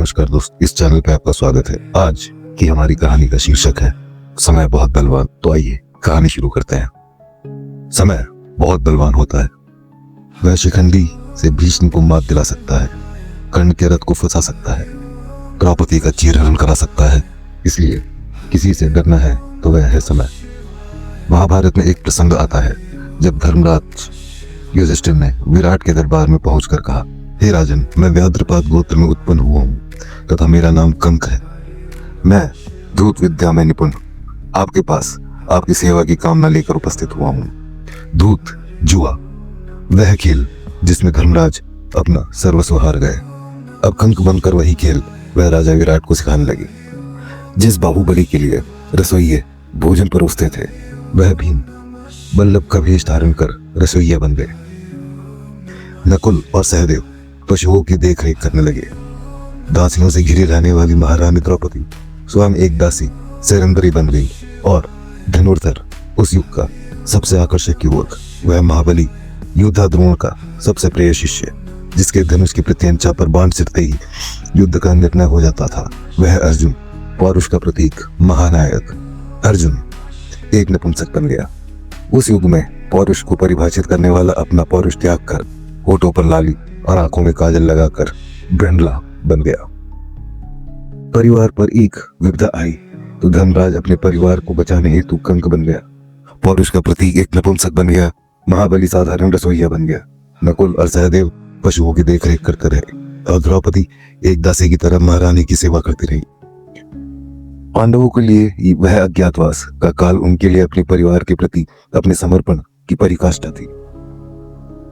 नमस्कार दोस्त, इस चैनल पे आपका स्वागत है। आज की हमारी कहानी का शीर्षक है समय बहुत बलवान। तो आइए कहानी शुरू करते हैं। समय बहुत बलवान होता है। वह शिखंडी से भीष्म को मात दिला सकता है, कर्ण के रथ को फंसा सकता है, द्रौपदी का चीरहरण करा सकता है। इसलिए किसी से डरना है तो वह है समय। महाभारत में एक प्रसंग आता है जब धर्मराज युधिष्ठिर ने विराट के दरबार में पहुंचकर कहा, हे राजन, मैं व्याघ्रपाद गोत्र में उत्पन्न हुआ हूँ तथा मेरा नाम कंक है। मैं दूत विद्या में निपुण हूँ। आपके पास आपकी सेवा की कामना लेकर उपस्थित हुआ हूँ। दूत जुआ, वह खेल जिसमें धर्मराज अपना सर्वस्व हार गए। अब कंक बनकर वही खेल वह राजा विराट को सिखाने लगे। जिस बाहुबली के लिए रसोइये भोजन परोसते थे, वह भीम बल्लभ का भेष धारण कर रसोइया बन गए। नकुल और सहदेव पशुओं की देखरेख करने लगे। दासियों से घिरी रहने वाली महारानी द्रौपदी स्वयं एक दासी सेरंदरी बन गई और धनुर्धर उस युग का सबसे आकर्षक युवक, वह महाबली योद्धा द्रोण का सबसे प्रिय शिष्य, जिसके धनुष की प्रत्यंचा पर बाण छिड़ते ही युद्ध का निर्णय हो जाता था, वह अर्जुन, पौरुष का प्रतीक, महानायक। अर्जुन एक नपुंसक बन गया। उस युग में पौरुष को परिभाषित करने वाला अपना पौरुष त्याग कर होठों पर लाली और आंखों में काजल लगाकर ब्रह्मला बन गया। परिवार पर एक विपदा आई तो धर्मराज अपने परिवार को बचाने हेतु कंक बन गया। पौरुष का प्रतीक एक नपुंसक बन गया। महाबली साधारण रसोइया बन गया। नकुल और सहदेव पशुओं की देखरेख करते रहे और द्रौपदी एक दासी की तरह महारानी की सेवा करती रही। पांडवों के लिए वह अज्ञातवास का काल उनके लिए अपने परिवार के प्रति अपने समर्पण की परिकाष्ठा थी।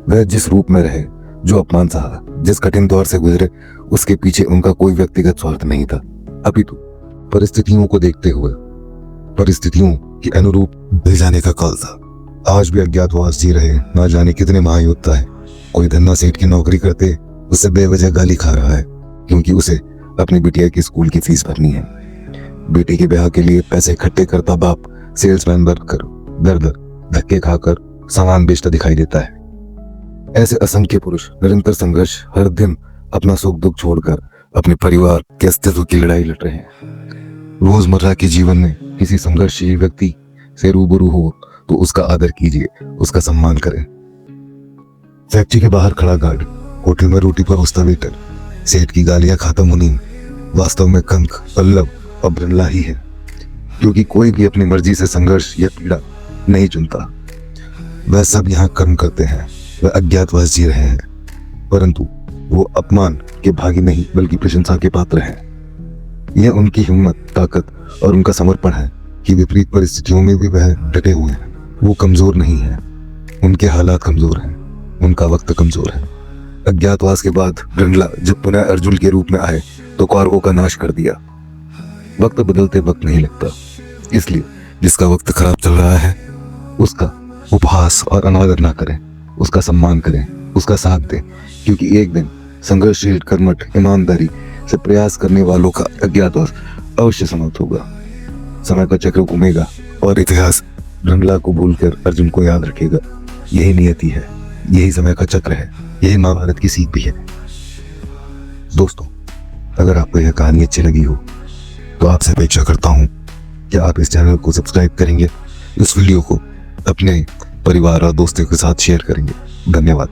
वह जिस रूप में रहे, जो अपमान सहा, जिस कठिन दौर से गुजरे, उसके पीछे उनका कोई व्यक्तिगत स्वार्थ नहीं था, अपितु परिस्थितियों को देखते हुए परिस्थितियों के अनुरूप ढल जाने का काल था। आज भी अज्ञातवास जी रहे ना जाने कितने महायोद्धा है। कोई धन्ना सेठ की नौकरी करते उससे बेवजह गाली खा रहा है क्योंकि उसे अपनी बिटिया की स्कूल की फीस भरनी है। बेटी के ब्याह के लिए पैसे इकट्ठे करता बाप सेल्समैन बनकर दर दर धक्के खाकर सामान बेचता दिखाई देता है। ऐसे असंख्य पुरुष निरंतर संघर्ष, हर दिन अपना सुख दुख छोड़कर अपने परिवार के अस्तित्व की लड़ाई लड़ रहे हैं। रोजमर्रा के जीवन में किसी संघर्षशील व्यक्ति से रूबरू हो तो उसका आदर कीजिए, उसका सम्मान करें। फैक्ट्री के बाहर खड़ा गार्ड, होटल में रोटी परोसता वेटर, सेठ की गालियां खाता मुनीम, वास्तव में कंक, पल्लव और ब्रह्मला ही है, क्योंकि कोई भी अपनी मर्जी से संघर्ष या पीड़ा नहीं चुनता। वह सब यहाँ कर्म करते हैं, वह अज्ञातवास जी रहे हैं, परंतु वो अपमान के भागी नहीं बल्कि प्रशंसा के पात्र हैं। यह उनकी हिम्मत, ताकत और उनका समर्पण है कि विपरीत परिस्थितियों में भी वह डटे हुए हैं। वो कमजोर नहीं है, उनके हालात कमजोर हैं, उनका वक्त कमजोर है। अज्ञातवास के बाद ब्रह्मला जब पुनः अर्जुन के रूप में आए तो कौरवों का नाश कर दिया। वक्त बदलते वक्त नहीं लगता, इसलिए जिसका वक्त खराब चल रहा है उसका उपहास और अनादर ना करें, उसका सम्मान करें, उसका साथ दें, क्योंकि एक दिन संघर्षशील, कर्मठ, ईमानदारी से प्रयास करने वालों का अज्ञातवास अवश्य समाप्त होगा। समय का चक्र घूमेगा और इतिहास ब्रह्मला को भूलकर अर्जुन को याद रखेगा। यही नियति है, यही समय का चक्र है, यही महाभारत की सीख भी है। दोस्तों, अगर आपको यह कहानी अच्छी लगी हो तो आपसे अपेक्षा करता हूं कि आप इस चैनल को सब्सक्राइब करेंगे, इस वीडियो को अपने परिवार और दोस्तों के साथ शेयर करेंगे। धन्यवाद।